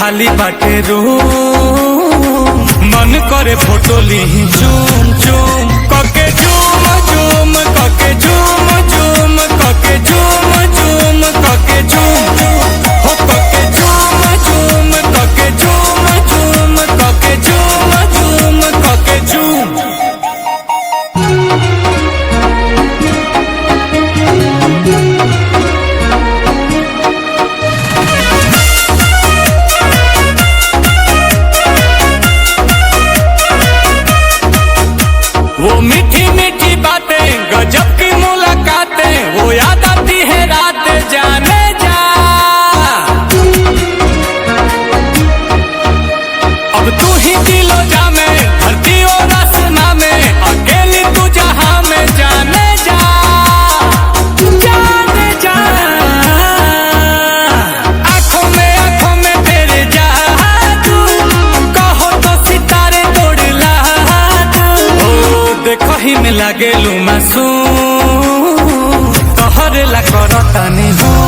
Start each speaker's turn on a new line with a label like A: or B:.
A: खाली बाटे रूम, मन करे फोटो ली चूम चूम कके झूम झूम कके झूम झूम कके झूम झूम कके झूम हो कके झूम झूम कके झूम झूम कके झूम झूम कके झूम। वो मीठी मीठी बातें गजब की मुलाकातें वो याद आती है रात जाने जा। अब तू ही दिलो जा में धरती और आसमां में अकेली तू जहां में जाने जा जाने जा। आंखों में तेरे जादू कहो तो सितारे तोड़ ला देखो ही में लागेलू मासूम तोहरे ला करतानी हूँ